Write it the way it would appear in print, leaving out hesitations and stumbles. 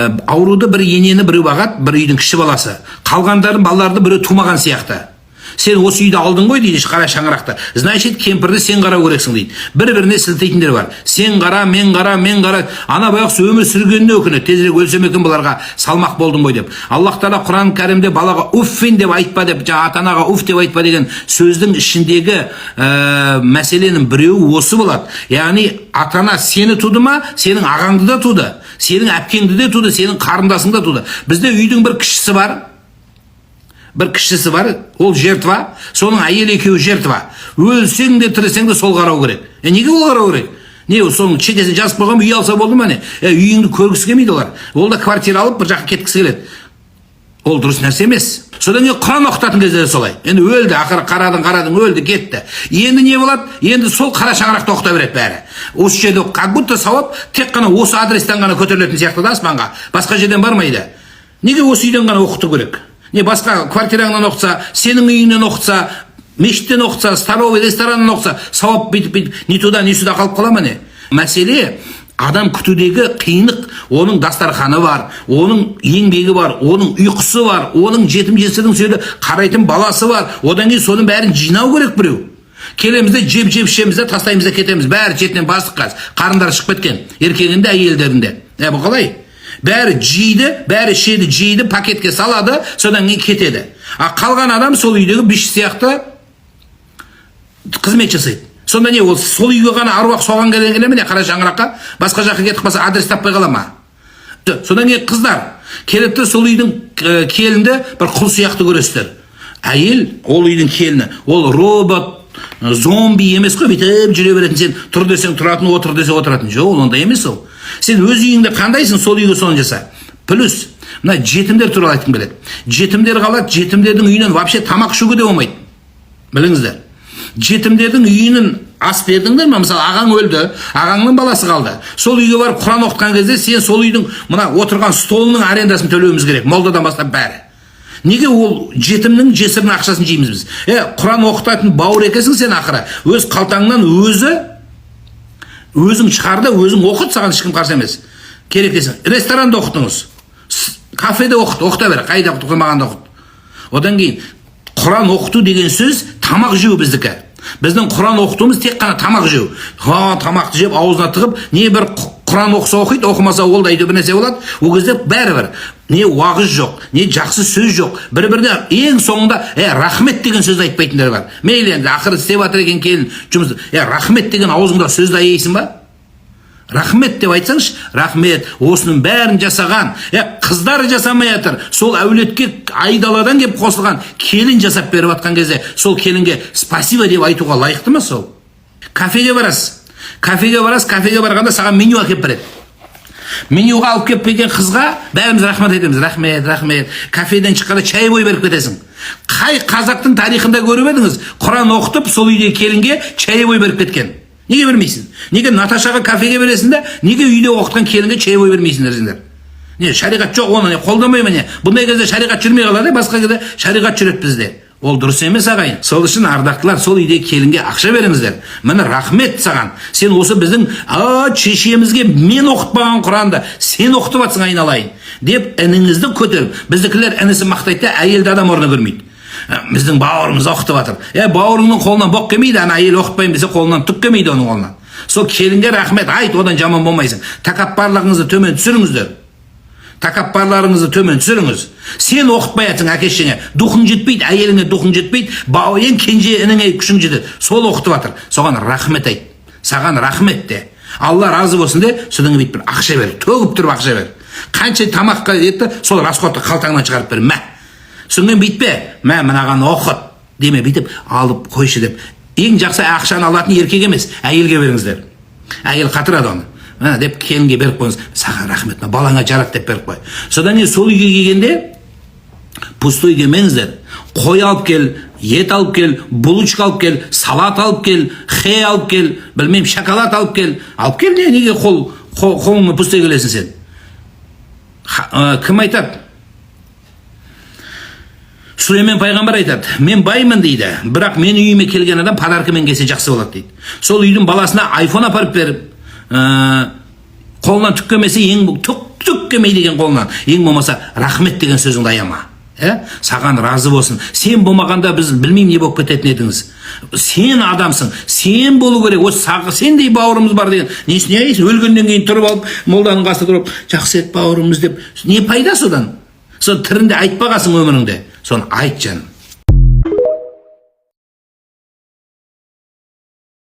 Ауруды бір енені біреу бағат, бір үйдің кіші баласы. Қалғандарын балаларды біреу тумаған сияқты. Сен осы үйді алдың ғой дейді қара шаңырақта. Значит, кемпірді сен қарау керексің дейді. Бір-біріне сілтейтіндер бар. Сен қара, мен қара, мен қара. Ана байғұс өмір сүргеніне өкінеді. Тезірек өлсем екен бұларға салмақ болдым ғой деп. Аллах Тағала Құран Кәрімде балаға уффин деп айтпа деп, ата-анаға уф деп айтпа деген сөздің ішіндегі мәселенің біреуі осы болады. Яғни ата-ана сені туды ма, сенің ағаңды да туды, сенің әпкеңді де туды, сенің қарындасыңды да туды. Бізде үйдің бір кішісі бар, ол жертва, соның әйелі екеуі жертва. Өлсең де тірісең де сол қарау керек. Неге ол қарау керек? Не, соның шетесін жазып қойған үй алса болды ма не? Үйіңді көргісі келмейді олар. Ол да квартира алып бір жаққа кеткісі келеді. Ол дұрыс нәрсе емес. Содан кейін Құран оқытатын кезде солай. Енді өлді, ақыры қарадың, өлді, кетті. Енді не болады? Енді сол қара шаңырақта оқыта береді бәрі. Осы жерде как будто сауап тек қана осы адрестен ғана көтерілетін сияқты да аспанға. Басқа жерден бармайды. Неге осы үйден ғана оқыту керек? Не басқа квартираңнан оқытса, сенің үйіңнен оқытса, мешіттен оқытса, столовый рестораннан оқытса, сауап бүйтіп не туда не сюда қалып қала ма не? Мәселе адам күтудегі қиындық, оның дастарханы бар, оның еңбегі бар, оның ұйқысы бар, оның жетім жесірдің сөйлі қарайтын баласы бар. Одан кейін соның бәрін жинау керек біреу. Келемізде жеп ішемізде, тастаймызда кетеміз. Бәрі жетінен бастық қаз, қарындары шығып кеткен. Еркегінде, әйелдерінде. Бұл қалай? Бәрі жейді, бәрі ішеді, жейді, пакетке салады, содан кейін кетеді. Қалған адам сол үйдегі биші сияқты қызмет жасайды. Сонда не, ол сол үйге ғана аруақ соған келе ме, қара шаңыраққа, басқа жаққа кетіп қалса адрес таппай қала ма? Содан кейін қыздар келіпті, сол үйдің келінді бір құл сияқты көресіздер. Әйел, ол үйдің келіні, ол робот, зомби емес қой, бүйтіп жүре беретін. Сен тұр десең тұратын, отыр десе отыратын. Жоқ, ол ондай емес ол. Сен өз үйіңде қандайсың, сол үйге соны жаса. Плюс, мына жетімдер туралы айтқым келеді. Жетімдер қалады, жетімдердің үйінен вообще тамақ ішуге де болмайды. Біліңіздер. Жетімдердің үйінен ас бердіңдер ме? Мысалы, ағаң өлді, ағаңның баласы қалды. Сол үйге барып Құран оқытқан кезде сен сол үйдің мына отырған столының арендасын төлеуіміз керек. Молдадан бастап бәрі. Неге ол жетімнің жесірінің ақшасын жейміз біз? Құран оқытатын бауыр екесің сен ақыры. Өз қалтаңнан өзің шығарды, өзің оқыт, саған ешкім қарсы емес. Керек десің. Ресторанда оқытыңыз. Кафеде оқыта бер, қайда оқытмағанда оқыт. Одан кейін Құран оқыту деген сөз тамақ жеу біздікі. Біздің Құран оқытуымыз тек қана тамақ жеу. Тамақты жеп аузына тығып, не бір Құран оқыса оқиды, оқымаса ол да бір нәрсе болады. Ол кезде бәрібір не уағыз жоқ, не жақсы сөз жоқ. Бір-біріне ең соңында рахмет деген сөз айтпайтындар бар. Мейлі енді ақыры істеп жатыр екен келін жұмыс. Рахмет деген аузыңда сөзді аяйсың ба? Рахмет деп айтсаңшы, рахмет, осының бәрін жасаған. Қыздар жасамай жатыр. Сол әулетке айдаладан кеп қосылған келін жасап беріп жатқан кезде, сол келінге спасибо деп айтуға лайықты ма сол? Кафеге барасыз, кафеге барғанда саған меню әкеп береді. Менюға алып кеп берген қызға бәріміз рахмет айтамыз. Рахмет. Кафеден шыққанда чай бой беріп кетесің. Қай қазақтың тарихында көріп едіңіз? Құран оқытып, сол үйде келінге чай бой беріп кеткен. Неге бермейсің? Неге Наташаға кафеге бересің де, неге үйде оқытқан келінге чай бой бермейсіңдер сендер? Не, шариғат жоқ, оны қолдамай ма? Бұндай кезде шариғат жүрмей қалады, басқа кезде шариғат жүреді бізде. Ол дұрыс емес ағайын. Сол үшін ардақтылар, сол үйде келінге ақша беріңіздер. Міне рахмет саған. Сен осы біздің шешемізге мен оқытпаған Құранды сен оқытып жатсың айналайын деп ініңізді көтеріп, біздікілер інісін мақтайды, әйелді адам орнына көрмейді. Біздің бауырымыз оқытып жатыр. Бауырыңның қолынан боқ келмейді, ана әйел оқытпайын десе қолынан түк келмейді оның қолынан. Сол келінге рахмет айт, одан жаман болмайсың. Тәкаппарлығыңызды төмен түсіріңіздер. Тәкаппарларыңызды төмен түсіріңіз. Сен оқытпай жатсың әке-шешеңе, духың жетпейді, әйеліңе духың жетпейді, ең кенже ініңе күшің жетеді. Сол оқытып жатыр. Соған рахмет айт. Саған рахмет де. Алла разы болсын де, содан кейін бір ақша бер, төгіп тұрып ақша бер. Қанша тамаққа етті, сол расходты қалтаңнан шығарып бер. Соңмен бүйтпе, мынаған оқыт деме, бүйтіп алып қойшы деп. Ең жақсы ақшаны алатын еркек емес, әйелге беріңіздер. Әйел қатырады оны. Деп келінге беріп қойыңыз, саған рахмет, балаңа жарат деп беріп қой. Содан кейін сол үйге келгенде пустой келмеңіздер. Қой алып кел, ет алып кел, булочка алып кел, салат алып кел, хэ алып кел, білмеймін, шоколад алып кел. Алып кел, неге қолыңа пустой келесің сен? Кім айтады? Сүлеймен пайғамбар айтады, мен баймын дейді, бірақ мен үйіме келген адам подаркамен келсе жақсы болады дейді. Сол үйдің баласына айфон апарып беріп, қолынан түк келмесе ең түк түк келмей деген қолынан. Ең болмаса рахмет деген сөзіңді аяма. Саған разы болсын. Сен болмағанда біз білмеймін не болып кететін едіңіз. Сен адамсың, сен болу керек. Осы сендей бауырымыз бар деген. Несіне аяйсың? Өлгеннен кейін тұрып алып, молданың қасында тұрып, жақсы ет бауырымыз деп. Не пайда содан? Соны тірінде айтпағасың өміріңде. Соны айт жаным.